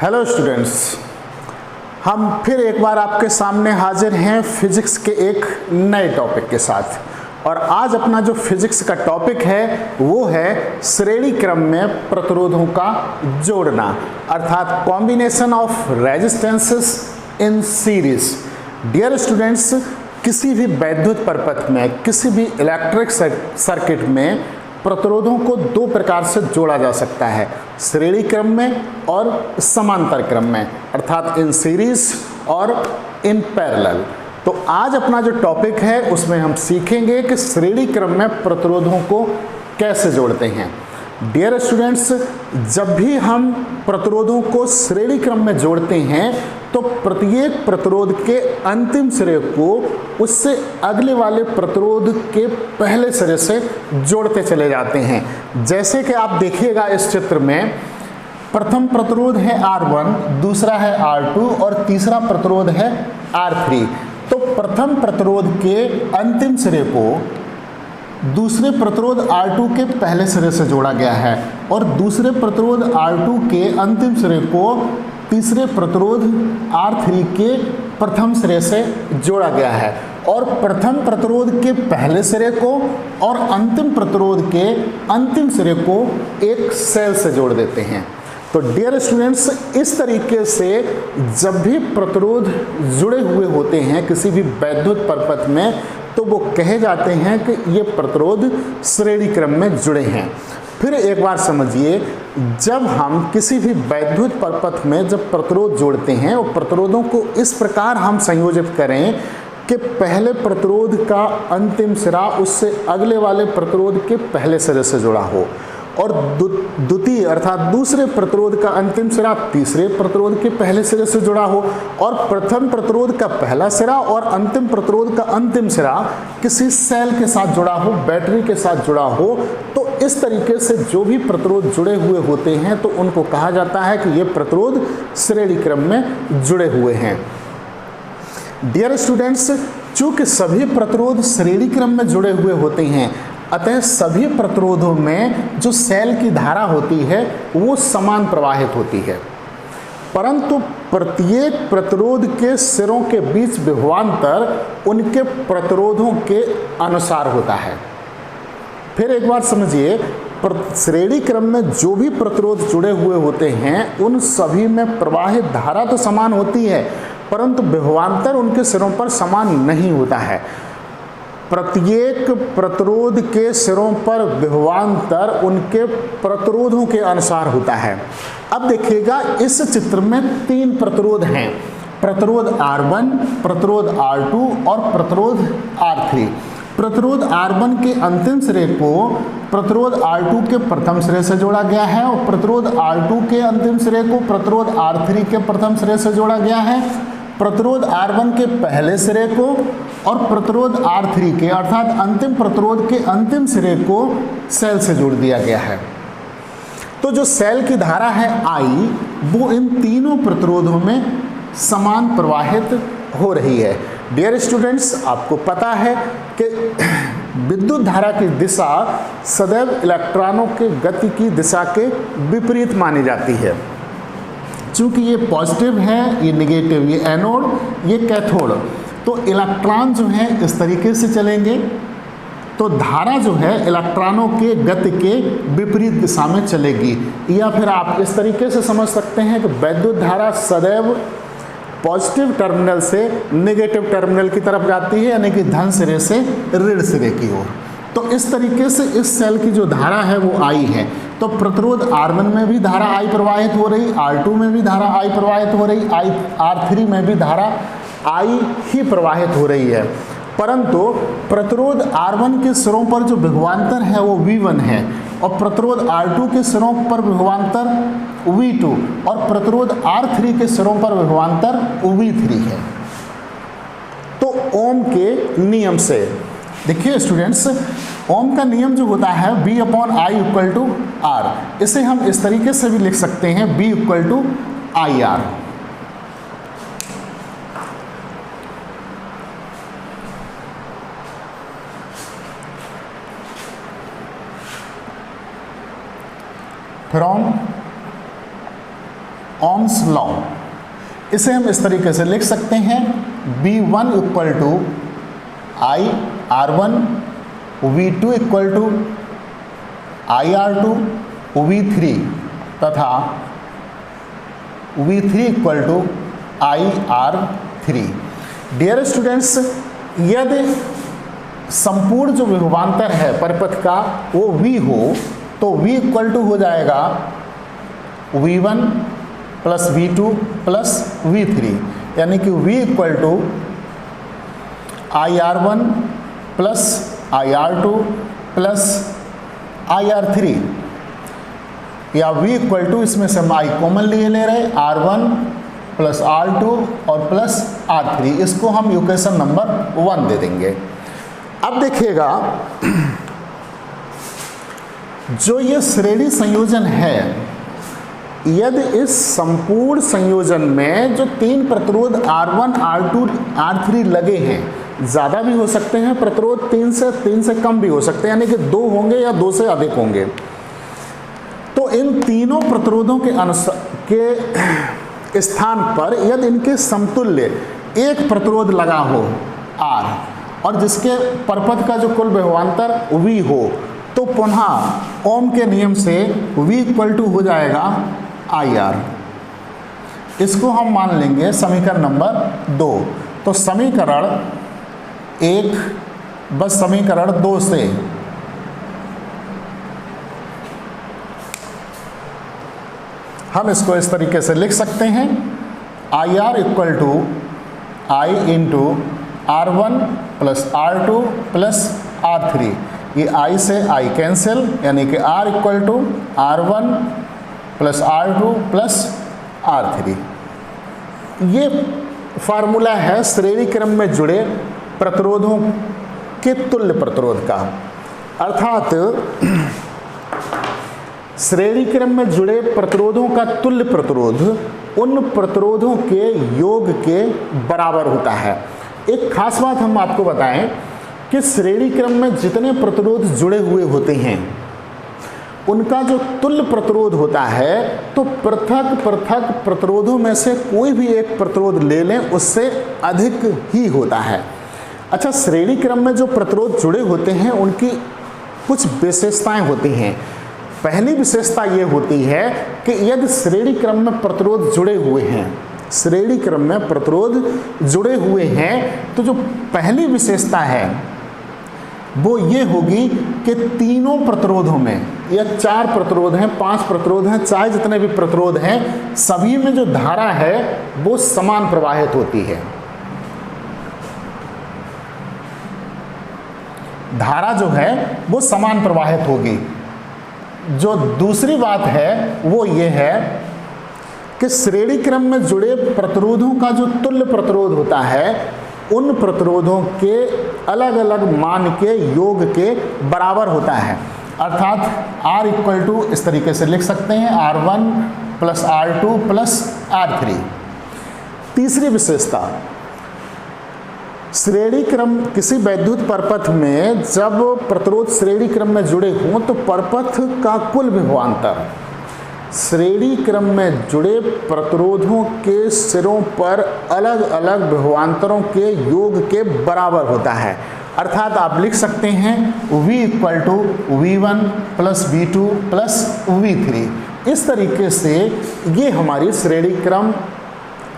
Hello students, हम फिर एक बार आपके सामने हाजिर हैं फिजिक्स के एक नए टॉपिक के साथ। और आज अपना जो फिजिक्स का टॉपिक है वो है श्रेणी क्रम में प्रतिरोधों का जोड़ना, अर्थात combination of resistances in series. Dear students, किसी भी वैद्युत परिपथ में, किसी भी इलेक्ट्रिक सर्किट में प्रतिरोधों को दो प्रकार से जोड़ा जा सकता है, श्रेणी क्रम में और समांतर क्रम में, अर्थात इन सीरीज और इन पैरेलल। तो आज अपना जो टॉपिक है उसमें हम सीखेंगे कि श्रेणी क्रम में प्रतिरोधों को कैसे जोड़ते हैं। डियर स्टूडेंट्स, जब भी हम प्रतिरोधों को श्रेणी क्रम में जोड़ते हैं तो प्रत्येक प्रतिरोध के अंतिम सिरे को उससे अगले वाले प्रतिरोध के पहले सिरे से जोड़ते चले जाते हैं। जैसे कि आप देखिएगा इस चित्र में, प्रथम प्रतिरोध है R1, दूसरा है R2 और तीसरा प्रतिरोध है R3। तो प्रथम प्रतिरोध के अंतिम सिरे को दूसरे प्रतिरोध R2 के पहले सिरे से जोड़ा गया है और दूसरे प्रतिरोध R2 के अंतिम सिरे को तीसरे प्रतिरोध R3 के प्रथम सिरे से जोड़ा गया है। और प्रथम प्रतिरोध के पहले सिरे को और अंतिम प्रतिरोध के अंतिम सिरे को एक सेल से जोड़ देते हैं। तो डियर स्टूडेंट्स, इस तरीके से जब भी प्रतिरोध जुड़े हुए होते हैं किसी भी वैद्युत परिपथ में, तो वो कहे जाते हैं कि ये प्रतिरोध श्रेणी क्रम में जुड़े हैं। फिर एक बार समझिए, जब हम किसी भी वैद्युत परिपथ में जब प्रतिरोध जोड़ते हैं और प्रतिरोधों को इस प्रकार हम संयोजित करें कि पहले प्रतिरोध का अंतिम सिरा उससे अगले वाले प्रतिरोध के पहले सिरे से जुड़ा हो और द्वितीय अर्थात दूसरे प्रतिरोध का अंतिम सिरा तीसरे प्रतिरोध के पहले सिरे से जुड़ा हो और प्रथम प्रतिरोध का पहला सिरा और अंतिम प्रतिरोध का अंतिम सिरा किसी सेल के साथ जुड़ा हो, बैटरी के साथ जुड़ा हो, तो इस तरीके से जो भी प्रतिरोध जुड़े हुए होते हैं तो उनको कहा जाता है कि ये प्रतिरोध श्रेणी क्रम में जुड़े हुए हैं। डियर स्टूडेंट्स, चूंकि सभी प्रतिरोध श्रेणी क्रम में जुड़े हुए होते हैं, अतः सभी प्रतिरोधों में जो सेल की धारा होती है वो समान प्रवाहित होती है, परंतु प्रत्येक प्रतिरोध के सिरों के बीच विभवांतर उनके प्रतिरोधों के अनुसार होता है। फिर एक बार समझिए, श्रेणी क्रम में जो भी प्रतिरोध जुड़े हुए होते हैं उन सभी में प्रवाहित धारा तो समान होती है, परंतु विभवांतर उनके सिरों पर समान नहीं होता है। प्रत्येक प्रतिरोध के सिरों पर विभवांतर उनके प्रतिरोधों के अनुसार होता है। अब देखिएगा, इस चित्र में तीन प्रतिरोध हैं, प्रतिरोध R1, प्रतिरोध R2 और प्रतिरोध R3। प्रतिरोध R1 के अंतिम सिरे को प्रतिरोध R2 के प्रथम सिरे से जोड़ा गया है और प्रतिरोध R2 के अंतिम सिरे को प्रतिरोध R3 के प्रथम सिरे से जोड़ा गया है। प्रतिरोध R1 के पहले सिरे को और प्रतिरोध R3 के अर्थात अंतिम प्रतिरोध के अंतिम सिरे को सेल से जोड़ दिया गया है। तो जो सेल की धारा है I, वो इन तीनों प्रतिरोधों में समान प्रवाहित हो रही है। डियर स्टूडेंट्स, आपको पता है कि विद्युत धारा की दिशा सदैव इलेक्ट्रॉनों के गति की दिशा के विपरीत मानी जाती है। चूंकि ये पॉजिटिव है, ये नेगेटिव, ये एनोड, ये कैथोड, तो इलेक्ट्रॉन जो है इस तरीके से चलेंगे, तो धारा जो है इलेक्ट्रॉनों के गति के विपरीत दिशा में चलेगी। या फिर आप इस तरीके से समझ सकते हैं कि वैद्युत धारा सदैव पॉजिटिव टर्मिनल से नेगेटिव टर्मिनल की तरफ जाती है, यानी कि धन सिरे से ऋण सिरे की ओर। तो इस तरीके से इस सेल की जो धारा है वो I है। तो प्रतिरोध R1 में भी धारा I प्रवाहित हो रही, R2 में भी धारा I प्रवाहित हो रही, R3 में भी धारा I ही प्रवाहित हो रही है। परंतु प्रतिरोध R1 के सिरों पर जो विभवांतर है वो V1 है और प्रतिरोध R2 के सिरों पर विभवांतर V2 और प्रतिरोध R3 के सिरों पर विभवांतर V3 है। तो ओम के नियम से देखिए स्टूडेंट्स, ओम का नियम जो होता है V/I = R, इसे हम इस तरीके से भी लिख सकते हैं V = IR। From Ohm's law. इसे हम इस तरीके से लिख सकते हैं V1 equal to I R1, V2 equal to I R2, V3 तथा V3 equal to I R3। Dear students, यदि संपूर्ण जो विभवांतर है परिपथ का वो V हो तो V इक्वल टू हो जाएगा V1 plus V2 plus V3, यानी कि V equal to IR1 plus IR2 plus IR3, या V इक्वल टू, इसमें से हम I कॉमन ले रहे, R1 प्लस R2 और प्लस R3, इसको हम इक्वेशन नंबर 1 दे देंगे। अब देखिएगा, जो ये श्रेणी संयोजन है, यदि इस संपूर्ण संयोजन में जो 3 प्रतिरोध R1, R2, R3 लगे हैं, ज़्यादा भी हो सकते हैं प्रतिरोध, 3 से कम भी हो सकते हैं, यानी कि 2 होंगे या 2 से अधिक होंगे। तो इन तीनों प्रतिरोधों के स्थान पर यदि इनके समतुल्य एक प्रतिरोध लगा हो R और जिसके परपथ का जो कुल विभवांतर V हो, तो पुनः ओम के नियम से V इक्वल टू हो जाएगा IR। इसको हम मान लेंगे समीकरण नंबर 2। तो समीकरण 1 बस समीकरण 2 से हम इसको इस तरीके से लिख सकते हैं IR equal to I into R1 plus R2 plus R3। ये I से I कैंसिल, यानी कि R equal to R1 plus R2 plus R3। ये फार्मूला है श्रेणी क्रम में जुड़े प्रतिरोधों के तुल्य प्रतिरोध का, अर्थात श्रेणी क्रम में जुड़े प्रतिरोधों का तुल्य प्रतिरोध उन प्रतिरोधों के योग के बराबर होता है। एक खास बात हम आपको बताएं कि श्रेणी क्रम में जितने प्रतिरोध जुड़े हुए होते हैं उनका जो तुल्य प्रतिरोध होता है, तो पृथक पृथक प्रतिरोधों में से कोई भी एक प्रतिरोध ले लें उससे अधिक ही होता है। अच्छा, श्रेणी क्रम में जो प्रतिरोध जुड़े होते हैं उनकी कुछ विशेषताएं होती हैं। पहली विशेषता ये होती है कि यदि श्रेणी क्रम में प्रतिरोध जुड़े हुए हैं, श्रेणी क्रम में प्रतिरोध जुड़े हुए हैं, तो जो पहली विशेषता है वो ये होगी कि तीनों प्रतिरोधों में, या 4 प्रतिरोध हैं, 5 प्रतिरोध हैं, चाहे जितने भी प्रतिरोध हैं, सभी में जो धारा है वो समान प्रवाहित होती है। धारा जो है वो समान प्रवाहित होगी। जो दूसरी बात है वो ये है कि श्रेणी क्रम में जुड़े प्रतिरोधों का जो तुल्य प्रतिरोध होता है उन प्रतिरोधों के अलग अलग मान के योग के बराबर होता है, अर्थात R इक्वल टू इस तरीके से लिख सकते हैं R1 plus R2 plus R3। तीसरी विशेषता, श्रेणी क्रम किसी वैद्युत परपथ में जब प्रतिरोध श्रेणी क्रम में जुड़े हों तो परपथ का कुल विभवांतर श्रेणी क्रम में जुड़े प्रतिरोधों के सिरों पर अलग अलग विभवांतरों के योग के बराबर होता है, अर्थात आप लिख सकते हैं V equal to V1 plus V2 plus V3। इस तरीके से ये हमारी श्रेणी क्रम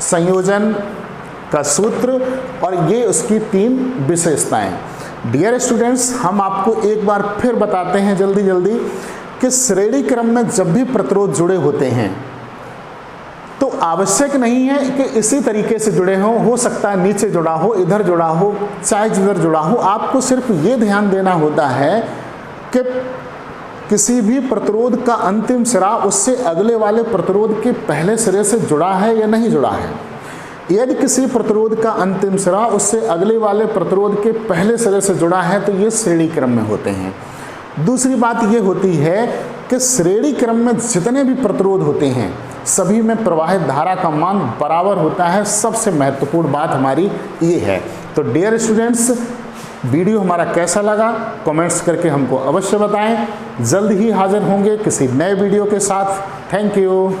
संयोजन का सूत्र और ये उसकी 3 विशेषताएं। डियर स्टूडेंट्स, हम आपको एक बार फिर बताते हैं जल्दी कि श्रेणी क्रम में जब भी प्रतिरोध जुड़े होते हैं तो आवश्यक नहीं है कि इसी तरीके से जुड़े हों, हो सकता है नीचे जुड़ा हो, इधर जुड़ा हो, चाहे जिधर जुड़ा हो। आपको सिर्फ ये ध्यान देना होता है कि किसी भी प्रतिरोध का अंतिम सिरा उससे अगले वाले प्रतिरोध के पहले सिरे से जुड़ा है या नहीं जुड़ा है। यदि किसी प्रतिरोध का अंतिम सिरा उससे अगले वाले प्रतिरोध के पहले सिरे से जुड़ा है तो ये श्रेणी क्रम में होते हैं। दूसरी बात ये होती है कि श्रेणी क्रम में जितने भी प्रतिरोध होते हैं सभी में प्रवाहित धारा का मान बराबर होता है। सबसे महत्वपूर्ण बात हमारी ये है। तो डियर स्टूडेंट्स, वीडियो हमारा कैसा लगा कमेंट्स करके हमको अवश्य बताएं। जल्द ही हाजिर होंगे किसी नए वीडियो के साथ। Thank you.